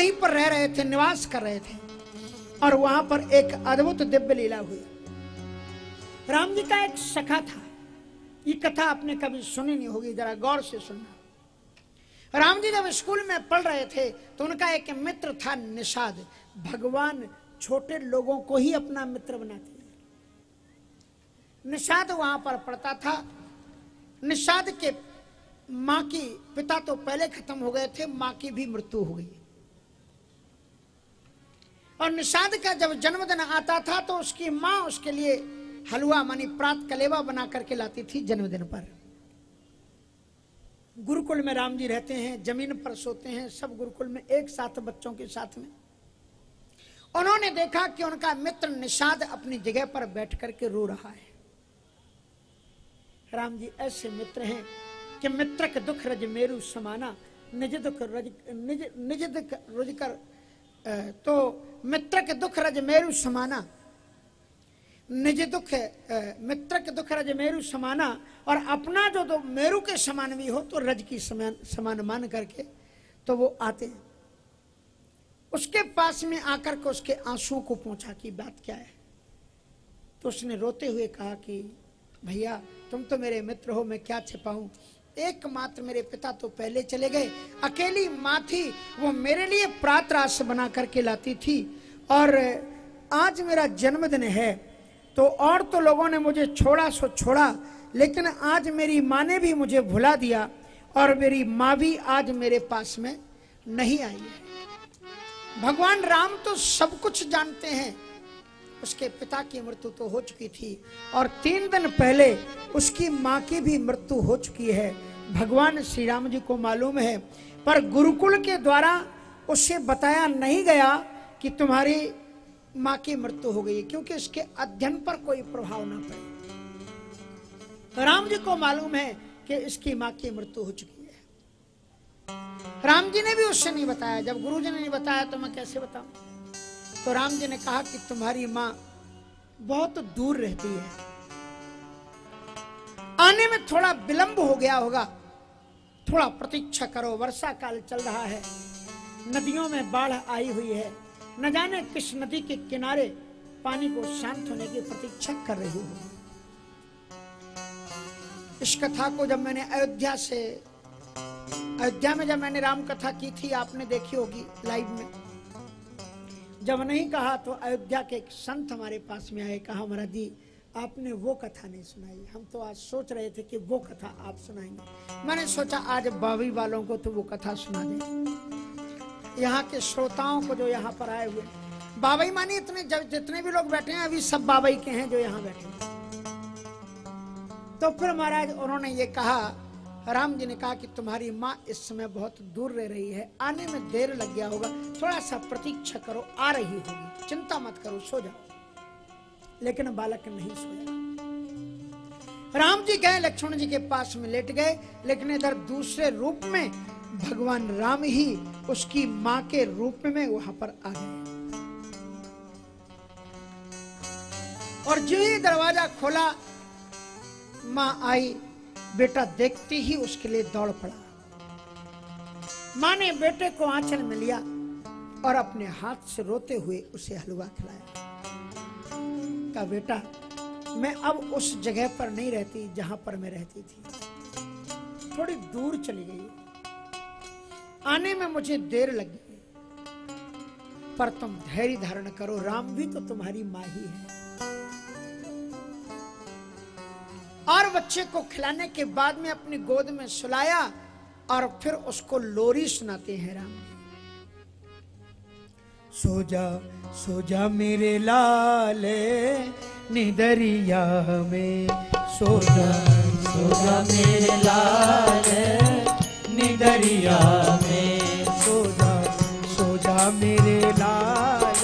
वहीं पर रह रहे थे, निवास कर रहे थे, और वहां पर एक अद्भुत दिव्य लीला हुई। राम जी का एक सखा था, ये कथा आपने कभी सुनी नहीं होगी, जरा गौर से सुनना। राम जी जब स्कूल में पढ़ रहे थे तो उनका एक मित्र था निषाद। भगवान छोटे लोगों को ही अपना मित्र बनाते हैं। निषाद वहां पर पढ़ता था। निषाद के मां की पिता तो पहले खत्म हो गए थे, मां की भी मृत्यु हो गई। और निषाद का जब जन्मदिन आता था तो उसकी मां उसके लिए हलवा मानी प्रात कलेवा बना करके लाती थी जन्मदिन पर। गुरुकुल में राम जी रहते हैं, जमीन पर सोते हैं, सब गुरुकुल में एक साथ बच्चों के साथ में। उन्होंने देखा कि उनका मित्र निषाद अपनी जगह पर बैठ करके रो रहा है। राम जी ऐसे मित्र हैं कि मित्र के दुख रज मेरु समाना, निज दुख रज कर, तो मित्र के दुख रज मेरु समाना, निज दुख मित्र के दुख रज मेरु समाना, और अपना जो दो मेरु के समान भी हो तो रज की समान मान करके तो वो आते हैं। उसके पास में आकर के उसके आंसुओं को पूछा कि बात क्या है। तो उसने रोते हुए कहा कि भैया तुम तो मेरे मित्र हो, मैं क्या छिपाऊं, एकमात्र मेरे पिता तो पहले चले गए, अकेली माँ थी, वो मेरे लिए प्रात रास बना करके लाती थी, और आज मेरा जन्मदिन है तो और तो लोगों ने मुझे छोड़ा सो छोड़ा, लेकिन आज मेरी माँ ने भी मुझे भुला दिया और मेरी माँ भी आज मेरे पास में नहीं आई है। भगवान राम तो सब कुछ जानते हैं। उसके पिता की मृत्यु तो हो चुकी थी और 3 दिन पहले उसकी माँ की भी मृत्यु हो चुकी है। भगवान श्री राम जी को मालूम है, पर गुरुकुल के द्वारा उसे बताया नहीं गया कि तुम्हारी माँ की मृत्यु हो गई, क्योंकि इसके अध्ययन पर कोई प्रभाव ना पड़े। राम जी को मालूम है कि इसकी माँ की मृत्यु हो चुकी है। राम जी ने भी उससे नहीं बताया। जब गुरु जी ने नहीं बताया तो मैं कैसे बताऊं। तो राम जी ने कहा कि तुम्हारी माँ बहुत दूर रहती है, आने में थोड़ा विलंब हो गया होगा, थोड़ा प्रतीक्षा करो। वर्षा काल चल रहा है, नदियों में बाढ़ आई हुई है, न जाने किस नदी के किनारे पानी को शांत होने की प्रतीक्षा कर रही हो। इस कथा को जब मैंने अयोध्या में जब मैंने राम कथा की थी, आपने देखी होगी लाइव में। जब नहीं कहा तो अयोध्या के एक संत हमारे पास में आए, कहा महाराज जी आपने वो कथा नहीं सुनाई, हम तो आज सोच रहे थे कि वो कथा आप सुनाएंगे। मैंने सोचा आज बावी वालों को तो वो कथा सुना दे, यहाँ के श्रोताओं को जो यहाँ पर आए हुए। बाबई मानी इतने जितने भी लोग बैठे हैं अभी सब बाबई के हैं जो यहाँ बैठे हैं। तो फिर महाराज उन्होंने ये कहा, राम जी ने कहा कि तुम्हारी माँ इस समय बहुत दूर रह रही है, आने में देर लग गया होगा, थोड़ा सा प्रतीक्षा करो, आ रही होगी, चिंता मत करो, सो जाओ। लेकिन बालक नहीं सोया। राम जी गए लक्ष्मण जी के पास में लेट गए, लेकिन इधर दूसरे रूप में भगवान राम ही उसकी माँ के रूप में वहां पर आ गए। और जो ही दरवाजा खोला, माँ आई, बेटा देखते ही उसके लिए दौड़ पड़ा। माँ ने बेटे को आंचल में लिया और अपने हाथ से रोते हुए उसे हलवा खिलाया। कहा बेटा मैं अब उस जगह पर नहीं रहती जहां पर मैं रहती थी, थोड़ी दूर चली गई, आने में मुझे देर लग गई, पर तुम धैर्य धारण करो, राम भी तो तुम्हारी माँ ही है। और बच्चे को खिलाने के बाद में अपनी गोद में सुलाया और फिर उसको लोरी सुनाते हैं राम। सो जा मेरे लाल निदरिया में, सो जा मेरे लाल निदरिया में, सो जा मेरे लाल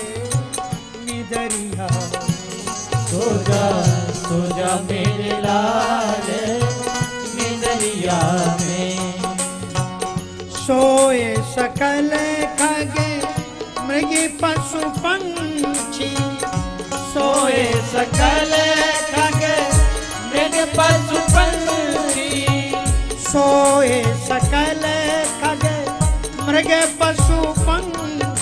निदरिया, सो जा मेरे लाल निदरिया में। सोए सकल खगे मृग पशु पंछी, सोए सकल खगे मृग पशु पंछी, सोए सकल खगे मृग पशु पंछी,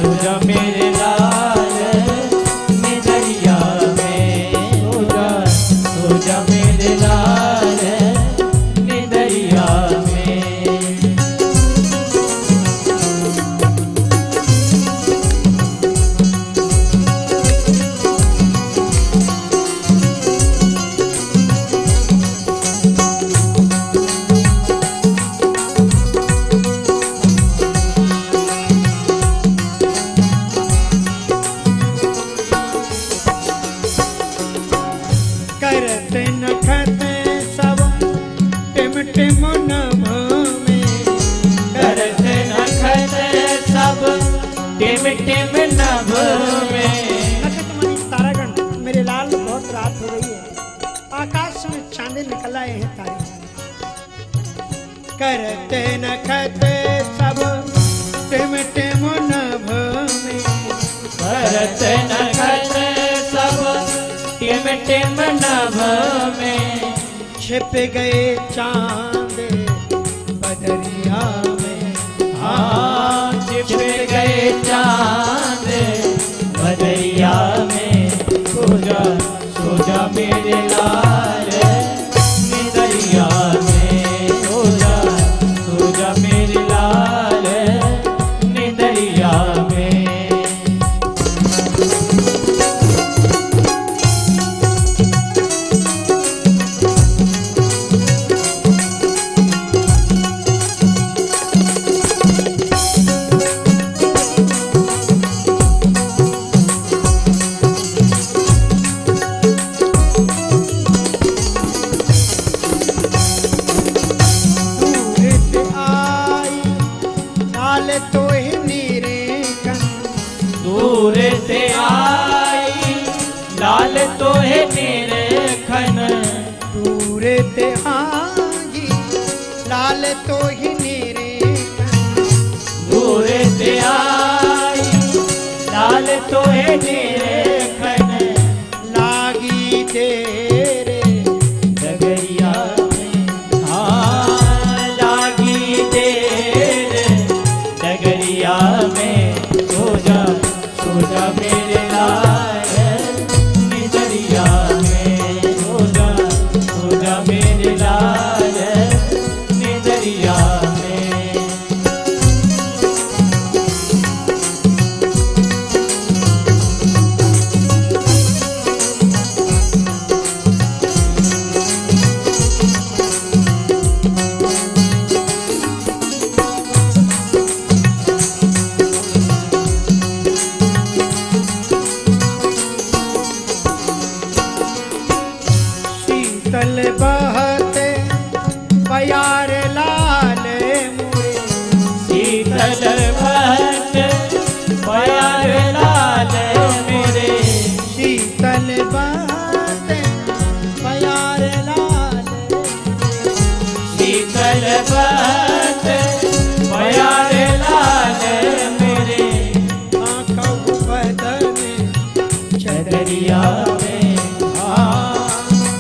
सो जा मेरे लाल निदरिया में, सो जा मेरे लाल निदरिया में। करते नखते सब टिम टिम नभ में, करते नखते सब टिम टिम नभ में। नखत मानी तारागण, मेरे लाल बहुत रात हो गई है, आकाश में चांदे निकल आए हैं तारे। करते नखते सब टिम टिम नभ में, करते नखते सब टिम टिम नभ में। छिप गए चांद बदरिया में, हाँ छिप गए चांद बदरिया में। सो जा मेरे लाल निदरिया में, सो जा मेरे लाल निदरिया में। दूर से आई लाल तो है निरखन, दूर ते आई लाल तो ही निरखन। दूर से आई लाल तो है निरखन। लागी तेरे डगरिया में, हाँ लागी तेरे डगरिया में। सो जा मेरे लाल निदरिया में, सो जा मेरे लाल निदरिया में। शीतल बहते प्यार लाल मुए, शीतल बहते प्यार लाल मेरे। शीतल बहते प्यार लाल, शीतल बहते प्यार लाल मेरे। आँखों बदन चदरिया में,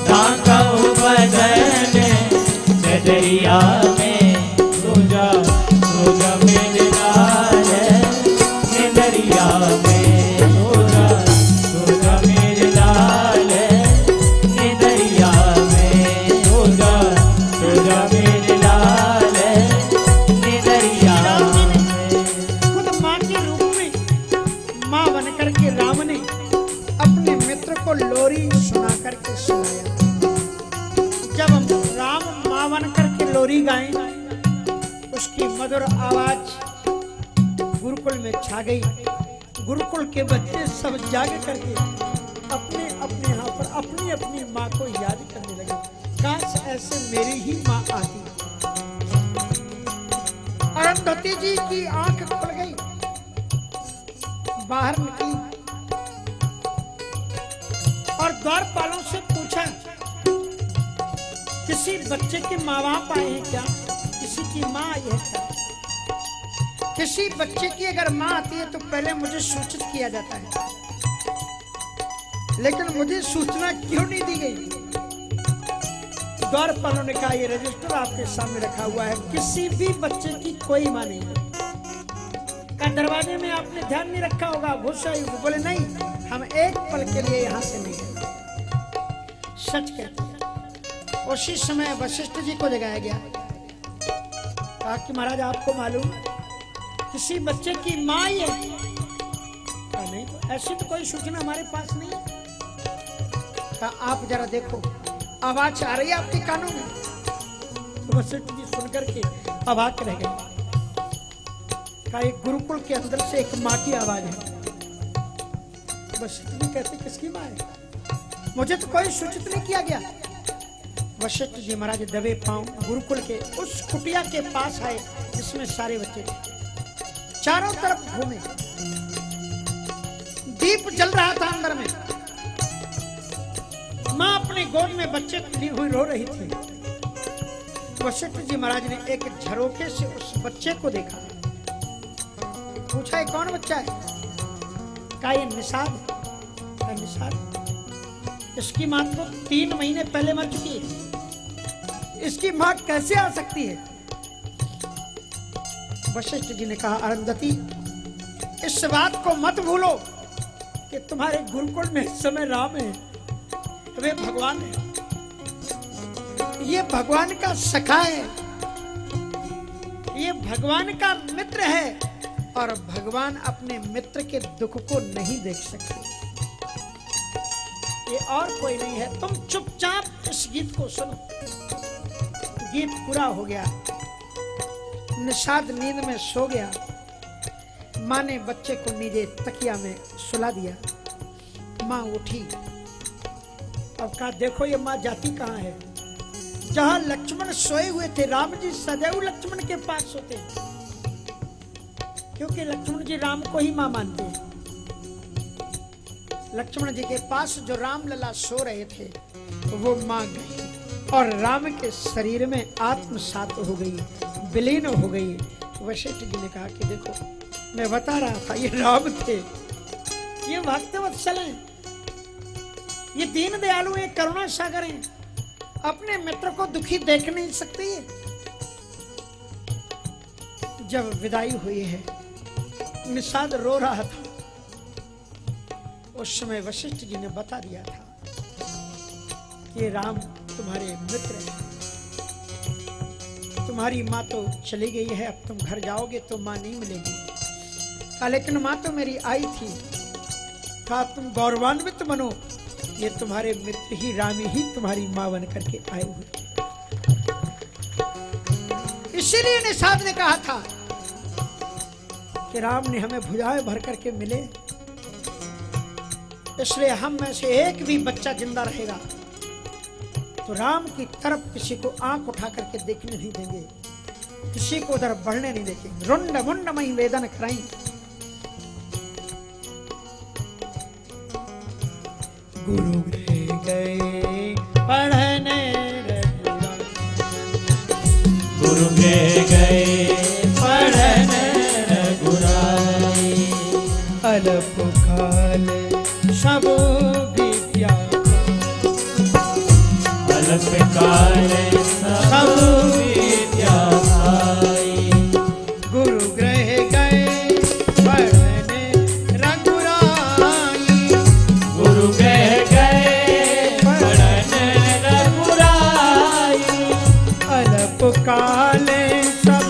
आँखों बदन चदरिया में। सो जा मेरे लाल निदरिया में, सो जा मेरे लाल निदरिया में। सो जा मेरे लाल निदरिया में। खुद मां के रूप में मां बनकर के राम ने अपने मित्र को लोरी सुना करके सुनाया। जब हम राम मां बनकर के लोरी गाएं, उसकी मधुर आवाज गुरुकुल में छा गई। गुरुकुल के बच्चे सब जाग करके अपने अपने यहाँ पर अपनी अपनी माँ को याद करने लगे। काश ऐसे मेरी ही माँ आती। अरुंधति जी की आंख खुल गई, बाहर निकली और द्वारपालों से पूछा, किसी बच्चे के माँ बाप आए हैं क्या? किसी की माँ आई है क्या? किसी बच्चे की अगर माँ आती है तो पहले मुझे सूचित किया जाता है, लेकिन मुझे सूचना क्यों नहीं दी गई? द्वारपालों ने कहा, ये रजिस्टर आपके सामने रखा हुआ है, किसी भी बच्चे की कोई माँ नहीं है। का दरवाजे में आपने ध्यान नहीं रखा होगा, घुस आई। वो बोले नहीं, हम एक पल के लिए यहाँ से नहीं गए। सच कहते हैं। उसी समय वशिष्ठ जी को जगाया गया, कहा कि महाराज आपको मालूम किसी बच्चे की माँ ही है? नहीं, तो ऐसी तो कोई सूचना हमारे पास नहीं है। कहा आप जरा देखो, आवाज आ रही है आपके कानों में? तो वशिष्ठ जी सुनकर के अवाक रह गए। कहा एक गुरुकुल के अंदर से एक माँ की आवाज है। वशिष्ठ जी कहते किसकी माँ है? मुझे तो कोई सूचित नहीं किया गया। वशिष्ठ जी महाराज दबे पांव गुरुकुल के उस कुटिया के पास आए जिसमें सारे बच्चे थे। चारों तरफ घूमे, दीप जल रहा था अंदर में। माँ अपने गोद में बच्चे को ली हुई रो रही थी। वशिष्ठ जी महाराज ने एक झरोखे से उस बच्चे को देखा, पूछा ये कौन बच्चा है? कहा ये निषाद। कहा निषाद, इसकी माँ तो 3 महीने पहले मर चुकी है, इसकी माँ कैसे आ सकती है? वशिष्ठ जी ने कहा अरुंधति, इस बात को मत भूलो कि तुम्हारे गुरुकुल में इस समय राम है, वे भगवान है, ये भगवान का सखा है, ये भगवान का मित्र है, और भगवान अपने मित्र के दुख को नहीं देख सकते। ये और कोई नहीं है। तुम चुपचाप इस गीत को सुनो। गीत पूरा हो गया, निषाद नींद में सो गया। माँ ने बच्चे को नीचे तकिया में सुला दिया। माँ उठी, अब कहा देखो ये माँ जाती कहाँ है? जहां लक्ष्मण सोए हुए थे, राम जी सदैव लक्ष्मण के पास सोते, क्योंकि लक्ष्मण जी राम को ही मां मानते हैं। लक्ष्मण जी के पास जो राम लला सो रहे थे वो मां गई और राम के शरीर में आत्मसात हो गई, विलीन हो गई। वशिष्ठ जी ने कहा कि देखो मैं बता रहा था ये राम थे, ये भक्तवत्सल हैं, ये दीन दयालु हैं, करुणा सागर हैं, अपने मित्र को दुखी देख नहीं सकते। जब विदाई हुई है, निषाद रो रहा था। उस समय वशिष्ठ जी ने बता दिया था कि राम तुम्हारे मित्र हैं, तुम्हारी माँ तो चली गई है, अब तुम घर जाओगे तो माँ नहीं मिलेगी। कहा लेकिन माँ तो मेरी आई थी। कहा तुम गौरवान्वित बनो, ये तुम्हारे मित्र ही राम ही तुम्हारी माँ बन करके आए हुए। इसीलिए निषाद ने कहा था कि राम ने हमें भुजाएं भर करके मिले, इसलिए हम में से एक भी बच्चा जिंदा रहेगा तो राम की तरफ किसी को आंख उठा करके देखने नहीं देंगे, किसी को उधर बढ़ने नहीं देखेंगे। रुंड मुंड मई वेदन कराई। गुरु गए पढ़ने रघुराई, गुरु गए पढ़ने रघुराई, अल्प काल सब विद्या, अल्प काल सब विद्या आई। गुरु गृह गए पढ़ने रघुराई, गुरु गृह गए पढ़ने रघुराई, अल्प काल सब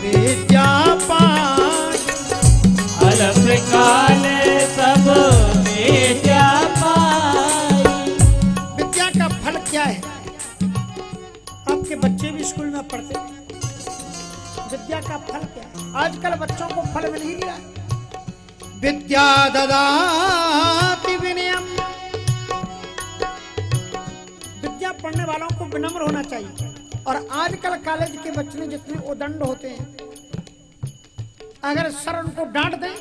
विद्या पाई, अल्प काल सब विद्या पाई। विद्या का फल क्या है? आपके बच्चे भी स्कूल में पढ़ते हैं, विद्या का फल क्या है? आजकल बच्चों को फल मिल ही नहीं रहा है। विद्या ददाति विनयम, विद्या पढ़ने वालों को विनम्र होना चाहिए। और आजकल कॉलेज के बच्चे जितने उदंड होते हैं, अगर सर उनको डांट दें,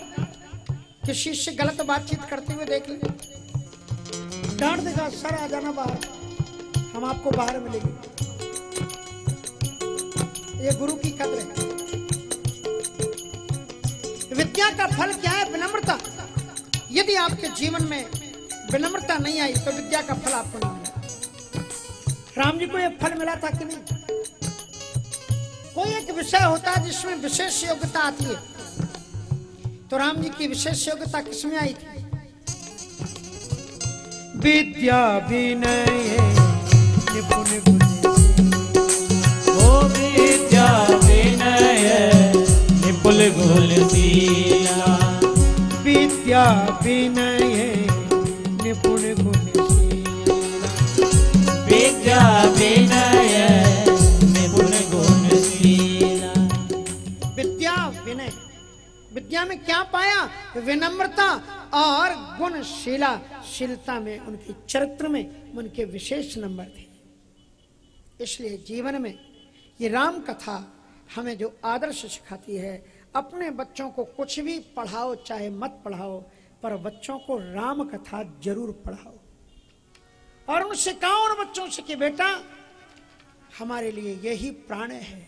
किसी से गलत बातचीत करते हुए देख लें, डांट देगा सर आ जाना बाहर, हम आपको बाहर मिलेंगे। ये गुरु की कदर है। विद्या का फल क्या है? विनम्रता। यदि आपके जीवन में विनम्रता नहीं आई तो विद्या का फल आपको नहीं मिला। राम जी को यह फल मिला था कि नहीं? कोई एक विषय होता है जिसमें विशेष योग्यता आती है, तो राम जी की विशेष योग्यता किसमें आई थी? विद्या विनय निपुण गुण, ओ विद्या विनय निपुण गुणशीला, विद्या विनय निपुण गुणशीला, विद्या विनय निपुण गुणशीला। विद्या विनय, विद्या में क्या पाया? विनम्रता और गुणशीला, शीलता में, उनके चरित्र में उनके विशेष नंबर थे। इसलिए जीवन में ये राम कथा हमें जो आदर्श सिखाती है, अपने बच्चों को कुछ भी पढ़ाओ चाहे मत पढ़ाओ, पर बच्चों को राम कथा जरूर पढ़ाओ। और उनसे कहो, उन बच्चों से कि बेटा हमारे लिए यही प्राण है,